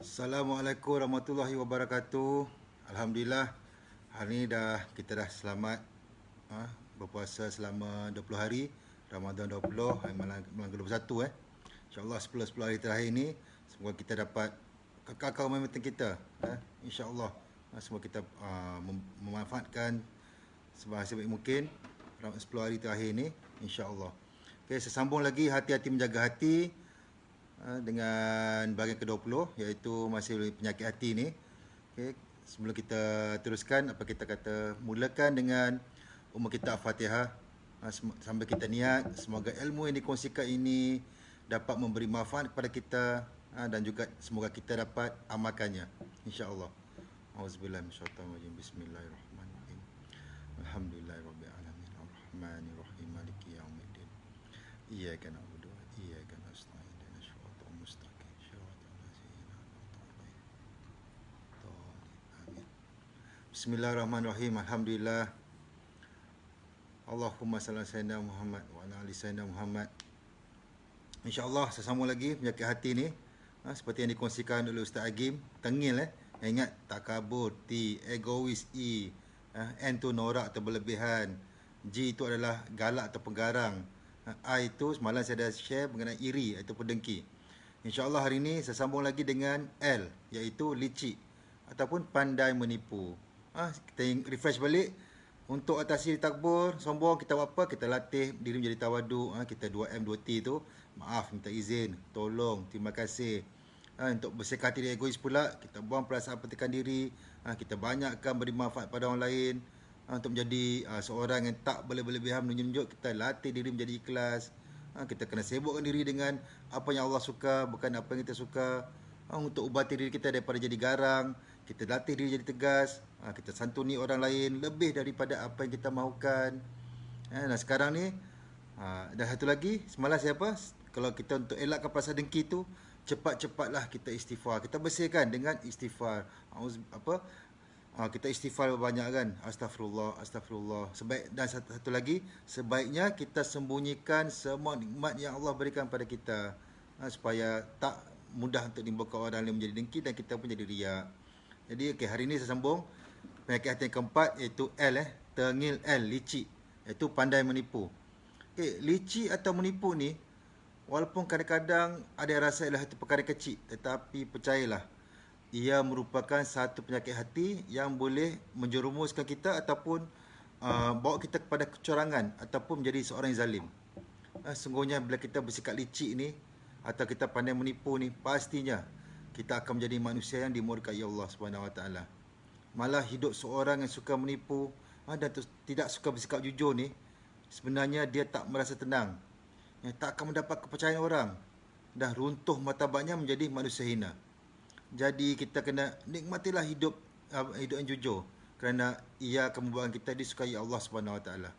Assalamualaikum warahmatullahi wabarakatuh. Alhamdulillah, hari ni kita dah selamat berpuasa selama 20 hari Ramadan 20 hari malam ke 21 InsyaAllah 10 hari terakhir ni semoga kita dapat kekal momentum kita InsyaAllah semoga kita memanfaatkan sebaik mungkin 10 hari terakhir ni InsyaAllah. Okay, saya sambung lagi hati-hati menjaga hati dengan bahagian ke-20 iaitu masih penyakit hati ni. Okay, sebelum kita teruskan, apa kita kata mulakan dengan umur kita Al-Fatihah sambil kita niat semoga ilmu yang dikongsikan ini dapat memberi manfaat kepada kita dan juga semoga kita dapat amalkannya insya-Allah. Auzubillahi minasyaitonir rajim. Bismillahirrahmanirrahim. Alhamdulillahirabbil alamin arrahmanirrahim maliki yaumiddin. Iyyaka na'budu wa iyyaka nasta'in. Bismillahirrahmanirrahim. Alhamdulillah. Allahumma salli ala sayyidina Muhammad wa ala ali sayyidina Muhammad. InsyaAllah saya sambung lagi penyakit hati ni. Seperti yang dikongsikan oleh Ustaz Agim. Tengil ingat takabur, T, egois, E. N tu norak atau berlebihan. G itu adalah galak atau penggarang. I itu semalam saya dah share mengenai iri ataupun dengki. InsyaAllah hari ini saya sambung lagi dengan L, iaitu licik ataupun pandai menipu. Kita refresh balik. Untuk atasi takbur, sombong, kita buat apa? Kita latih diri menjadi tawaduk. Kita 2M, 2T tu. Maaf, minta izin, tolong, terima kasih. Untuk bersihkan hati dari egois pula, kita buang perasaan petikan diri. Kita banyakkan beri manfaat pada orang lain. Untuk menjadi seorang yang tak boleh berlebihan menunjuk, kita latih diri menjadi ikhlas. Kita kena sibukkan diri dengan apa yang Allah suka, bukan apa yang kita suka. Untuk ubati diri kita daripada jadi garang, kita latih diri jadi tegas. Kita santuni orang lain lebih daripada apa yang kita mahukan. Nah sekarang ni dan satu lagi, semalam saya apa? Kalau kita untuk elakkan perasaan dengki tu, cepat-cepatlah kita istighfar. Kita bersihkan dengan istighfar. Kita istighfar banyak kan. Astaghfirullah, astaghfirullah. Dan satu lagi, sebaiknya kita sembunyikan semua nikmat yang Allah berikan pada kita, supaya tak mudah untuk dimbuka orang lain menjadi dengki dan kita pun jadi riak. Jadi hari ini saya sambung penyakit hati yang keempat, iaitu L, tengil L, licik, iaitu pandai menipu. Licik atau menipu ni, walaupun kadang-kadang ada yang rasa ialah itu perkara kecil, tetapi percayalah, ia merupakan satu penyakit hati yang boleh menjerumuskan kita ataupun bawa kita kepada kecurangan ataupun menjadi seorang yang zalim. Sungguhnya bila kita bersikap licik ni atau kita pandai menipu ni, pastinya kita akan menjadi manusia yang dimurkai Allah Subhanahu Wa Taala. Malah hidup seorang yang suka menipu dan tidak suka bersikap jujur ni, sebenarnya dia tak merasa tenang, tak akan mendapat kepercayaan orang, dah runtuh martabatnya menjadi manusia hina. Jadi kita kena nikmatilah hidup yang jujur, kerana ia akan membuat kita disukai Allah Subhanahu Wa Taala.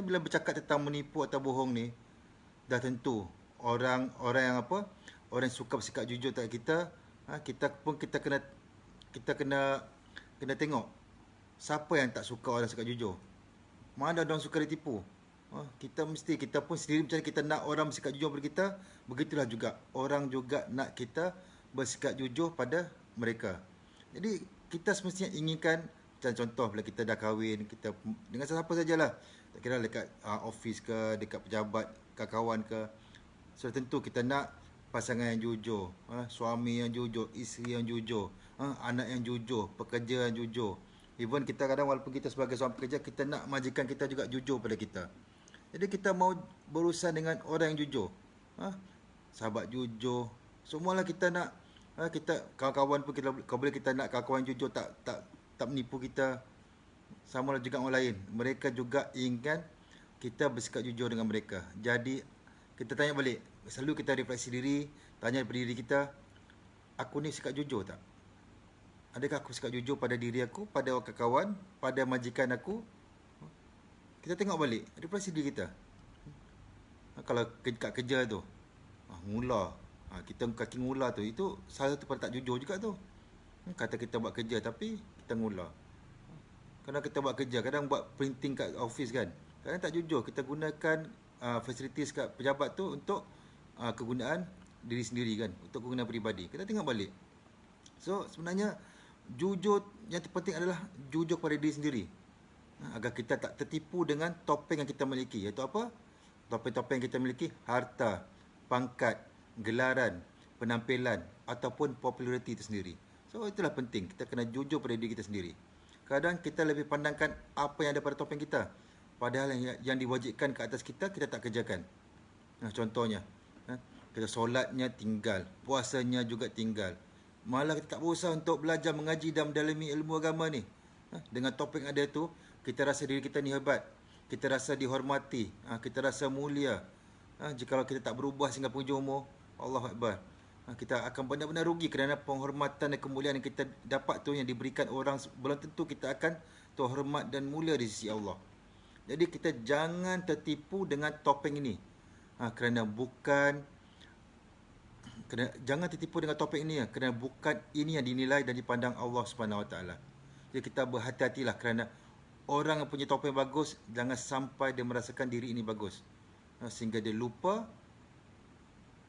Bila bercakap tentang menipu atau bohong ni, dah tentu orang yang orang yang suka bersikap jujur tak kita, kita kena tengok siapa yang tak suka orang sikap jujur. Mana orang suka ditipu. Kita pun sendiri macam kita nak orang bersikap jujur pada kita, begitulah juga orang juga nak kita bersikap jujur pada mereka. Jadi kita semestinya inginkan, macam contoh bila kita dah kahwin, kita dengan siapa sajalah, tak kira dekat office ke, dekat pejabat, kawan ke, sudah tentu kita nak pasangan yang jujur, suami yang jujur, isteri yang jujur, anak yang jujur, pekerja yang jujur. Even kita kadang walaupun kita sebagai seorang pekerja, kita nak majikan kita juga jujur pada kita. Jadi kita mau berurusan dengan orang yang jujur, sahabat jujur, semualah kita nak. Kita kawan-kawan pun kalau boleh kita nak kawan-kawan jujur, tak menipu kita. Sama juga orang lain, mereka juga inginkan kita bersikap jujur dengan mereka. Jadi kita tanya balik, selalu kita refleksi diri, tanya daripada diri kita, aku ni sikap jujur tak? Adakah aku sikap jujur pada diri aku, pada kawan, pada majikan aku? Kita tengok balik, refleksi diri kita. Kalau kat kerja tu, ngula, kita kaki ngula tu, itu salah satu pada tak jujur juga tu. Kata kita buat kerja tapi kita ngula. Kadang kita buat kerja, kadang buat printing kat office kan, kadang tak jujur, kita gunakan facilities kat pejabat tu untuk kegunaan diri sendiri kan, untuk kegunaan peribadi. Kita tengok balik, So sebenarnya jujur yang terpenting adalah jujur pada diri sendiri. Agar kita tak tertipu dengan topeng yang kita miliki. Iaitu apa? Topeng-topeng yang kita miliki, harta, pangkat, gelaran, penampilan ataupun populariti itu sendiri. So itulah penting, kita kena jujur pada diri kita sendiri. Kadang kita lebih pandangkan apa yang ada pada topeng kita, padahal yang diwajibkan ke atas kita, kita tak kerjakan. Contohnya, kita solatnya tinggal, puasanya juga tinggal. Malah kita tak berusaha untuk belajar, mengaji dan mendalami ilmu agama ni. Dengan topeng ada tu, kita rasa diri kita ni hebat. Kita rasa dihormati. Kita rasa mulia. Jikalau kita tak berubah sehingga penghujung umur, Allahu Akbar. Kita akan benar-benar rugi kerana penghormatan dan kemuliaan yang kita dapat tu yang diberikan orang, belum tentu kita akan terhormat dan mulia di sisi Allah. Jadi kita jangan tertipu dengan topeng ini. Kerana jangan tertipu dengan topeng ini, kerana bukan ini yang dinilai dan dipandang Allah Subhanahu Wa Taala. Jadi kita berhati-hatilah kerana orang yang punya topeng bagus, jangan sampai dia merasakan diri ini bagus. Sehingga dia lupa,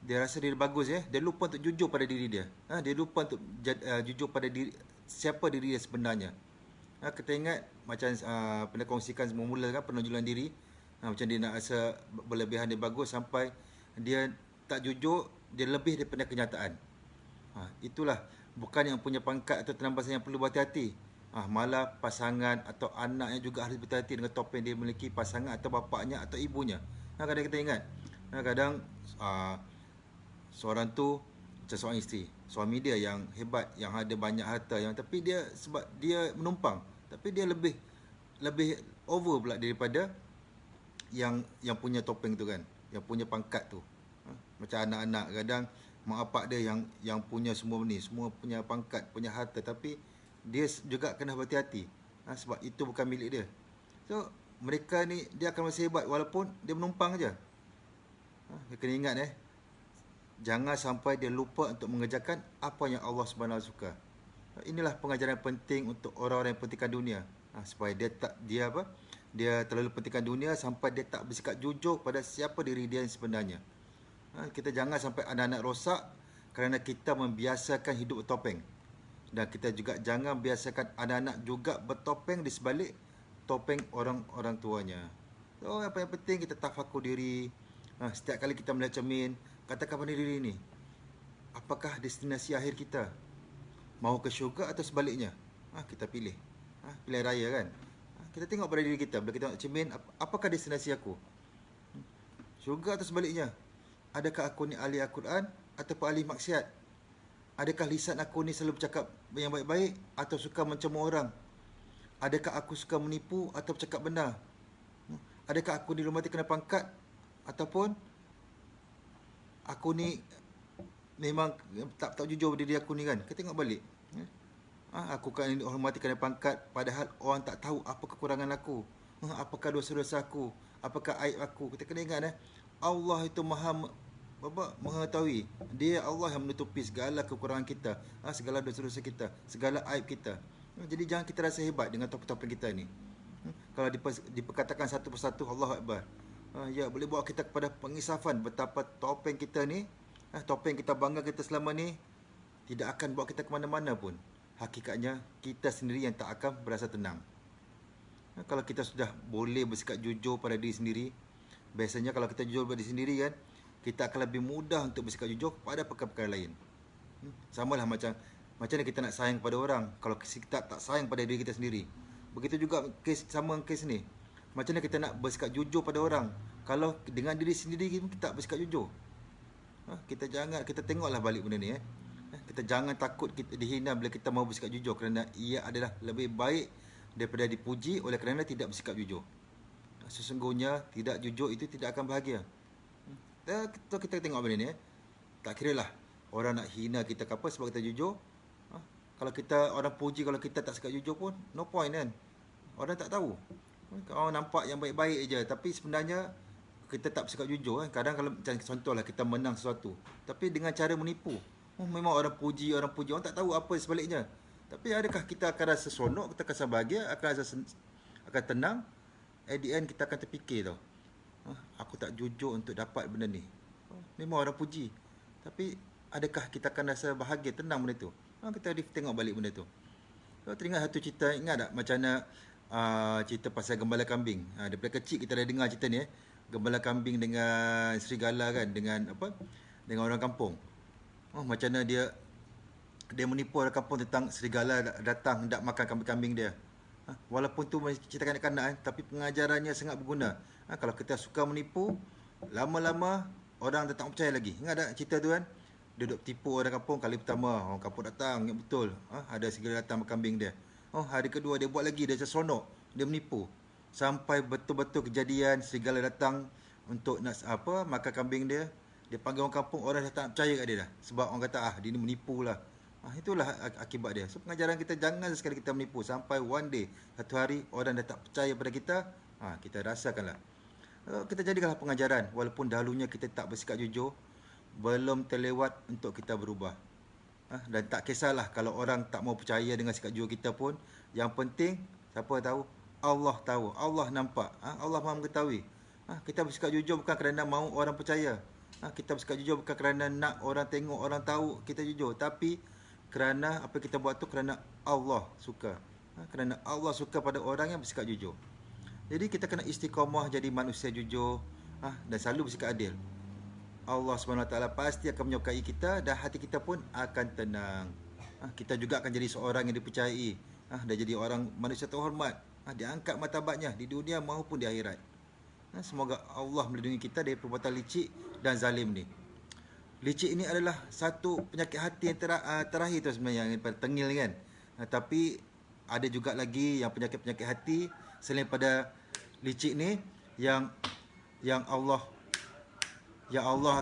dia rasa diri bagus, dia lupa untuk jujur pada diri dia. Dia lupa untuk jujur pada diri, siapa diri dia sebenarnya. Kita ingat macam pernah kongsikan semula kan, penonjolan diri. Macam dia nak rasa berlebihan dia bagus sampai dia tak jujur, dia lebih daripada kenyataan. Itulah bukan yang punya pangkat atau tenambasan yang perlu berhati-hati. Malah pasangan atau anaknya juga harus berhati-hati dengan topeng dia memiliki, pasangan atau bapaknya atau ibunya. Kadang kita ingat, kadang seorang tu macam seorang isteri, suami dia yang hebat, yang ada banyak harta, tapi dia sebab dia menumpang, tapi dia lebih over pula daripada yang punya topeng tu kan, yang punya pangkat tu. Macam anak-anak, kadang mak bapak dia yang punya semua ni, semua punya pangkat, punya harta, tapi dia juga kena berhati-hati, sebab itu bukan milik dia. So mereka ni dia akan masih hebat walaupun dia menumpang aja. Dia kena ingat jangan sampai dia lupa untuk mengerjakan apa yang Allah Subhanahu suka. Inilah pengajaran penting untuk orang-orang yang pentingkan dunia, supaya dia terlalu pentingkan dunia sampai dia tak bersikap jujur pada siapa diri dia yang sebenarnya. Kita jangan sampai anak-anak rosak kerana kita membiasakan hidup bertopeng. Dan kita juga jangan biasakan anak-anak juga bertopeng di sebalik topeng orang tuanya. So apa yang penting kita tafakur diri. Setiap kali kita melihat cermin, katakan pada diri ni, apakah destinasi akhir kita? Mau ke syurga atau sebaliknya? Kita pilih. Pilihan raya kan. Kita tengok pada diri kita, bila kita tengok cermin, apakah destinasi aku? Syurga atau sebaliknya? Adakah aku ni ahli Al-Quran ataupun ahli maksiat? Adakah lisan aku ni selalu bercakap yang baik-baik atau suka mencemooh orang? Adakah aku suka menipu atau bercakap benar? Adakah aku dihormati kerana pangkat ataupun aku ni memang tak jujur pada diri aku ni kan? Kita tengok balik. Aku kan dihormati kerana pangkat padahal orang tak tahu apa kekurangan aku. Apakah dosa-dosa aku? Apakah aib aku? Kita kena ingat Allah itu maha mengetahui. Dia Allah yang menutupi segala kekurangan kita, segala dosa-dosa kita, segala aib kita. Jadi jangan kita rasa hebat dengan topeng-topeng kita ni. Kalau diperkatakan satu persatu, Allahu Akbar, boleh bawa kita kepada pengisafan betapa topeng kita ni, topeng kita bangga kita selama ni, tidak akan bawa kita ke mana-mana pun. Hakikatnya kita sendiri yang tak akan berasa tenang. Kalau kita sudah boleh bersikap jujur pada diri sendiri, biasanya kalau kita jujur pada diri sendiri kan, kita akan lebih mudah untuk bersikap jujur pada perkara-perkara lain. Samalah macam ni kita nak sayang pada orang, kalau kita tak sayang pada diri kita sendiri. Begitu juga sama kes ni. Macam mana kita nak bersikap jujur pada orang, kalau dengan diri sendiri kita tak bersikap jujur. Kita tengoklah balik benda ni. Kita jangan takut kita dihina bila kita mahu bersikap jujur, kerana ia adalah lebih baik daripada dipuji oleh kerana tidak bersikap jujur. Sesungguhnya tidak jujur itu tidak akan bahagia. Kita tengok benda ni. Tak kira lah orang nak hina kita ke apa sebab kita jujur. Kalau kita orang puji, kalau kita tak sikap jujur pun no point kan. Orang tak tahu. Orang nampak yang baik-baik je, tapi sebenarnya kita tak bersikap jujur kan. Kadang kalau macam contohlah kita menang sesuatu, tapi dengan cara menipu. Memang orang puji, orang tak tahu apa sebaliknya. Tapi adakah kita akan rasa seronok, kita akan rasa bahagia, akan tenang? At the end kita akan terfikir tau, aku tak jujur untuk dapat benda ni. Memang orang puji, tapi adakah kita akan rasa bahagia, tenang benda tu? Kita tengok balik benda tu. Kalau teringat satu cerita, ingat tak macam mana cerita pasal gembala kambing? Daripada kecil kita dah dengar cerita ni, gembala kambing dengan serigala kan, dengan apa? Dengan orang kampung. Macam mana dia menipu orang kampung tentang serigala datang hendak makan kambing-kambing dia. Walaupun tu cerita kanak-kanak kan, tapi pengajarannya sangat berguna. Kalau kita suka menipu, lama-lama orang dah tak percaya lagi. Ingat tak cerita tu kan? Dia duduk tipu orang kampung kali pertama, orang kampung datang, ingat betul. Ada serigala datang makan kambing dia. Hari kedua dia buat lagi, dia macam seronok, dia menipu. Sampai betul-betul kejadian serigala datang untuk nak makan kambing dia. Dia panggil orang kampung, orang dah tak percaya kat dia dah. Sebab orang kata, dia ni menipu lah. Itulah akibat dia. So pengajaran kita, jangan sekali kita menipu. Sampai one day, satu hari, orang dah tak percaya pada kita, kita rasakanlah. Kita jadikanlah pengajaran. Walaupun dahulunya kita tak bersikap jujur, belum terlewat untuk kita berubah. Dan tak kisahlah kalau orang tak mau percaya dengan sikap jujur kita pun. Yang penting, siapa tahu? Allah tahu. Allah nampak. Allah maha mengetahui. Kita bersikap jujur bukan kerana mahu orang percaya. Kita bersikap jujur bukan kerana nak orang tengok, orang tahu kita jujur. Tapi kerana apa kita buat tu kerana Allah suka. Kerana Allah suka pada orang yang bersikap jujur. Jadi kita kena istiqamah jadi manusia jujur, dan selalu bersikap adil. Allah SWT pasti akan menyukai kita dan hati kita pun akan tenang. Kita juga akan jadi seorang yang dipercayai, dan jadi orang manusia terhormat, diangkat martabatnya di dunia maupun di akhirat. Semoga Allah melindungi kita dari perbuatan licik dan zalim ni. Licik ini adalah satu penyakit hati yang terakhir tu sebenarnya, yang tengil kan. Tapi ada juga lagi yang penyakit-penyakit hati selain pada licik ni yang Allah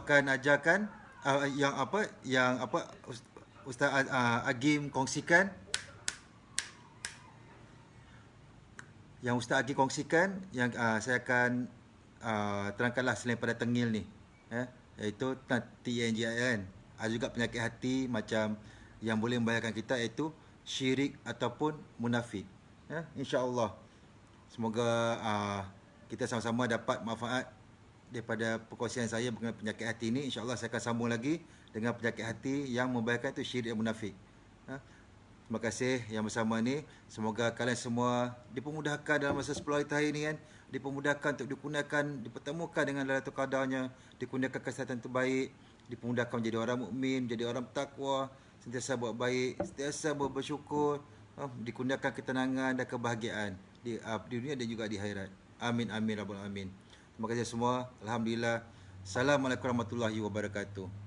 akan ajarkan, yang Ustaz Agim kongsikan, yang saya akan terangkanlah selain pada tengil ni, iaitu TNGIL kan. Ada juga penyakit hati macam yang boleh membahayakan kita, iaitu syirik ataupun munafik. InsyaAllah semoga kita sama-sama dapat manfaat daripada perkongsian saya mengenai penyakit hati ini. InsyaAllah saya akan sambung lagi dengan penyakit hati yang membahayakan, itu syirik dan munafik. Terima kasih yang bersama ni. Semoga kalian semua dipermudahkan dalam masa 10 hari terakhir ni kan. Dipermudahkan untuk dipertemukan dengan Lailatul Qadarnya, dikurniakan kesihatan terbaik, dipermudahkan menjadi orang mukmin, menjadi orang bertakwa, sentiasa buat baik, sentiasa bersyukur, dikurniakan ketenangan dan kebahagiaan di dunia dan juga di akhirat. Amin amin rabbal alamin. Terima kasih semua. Alhamdulillah. Assalamualaikum warahmatullahi wabarakatuh.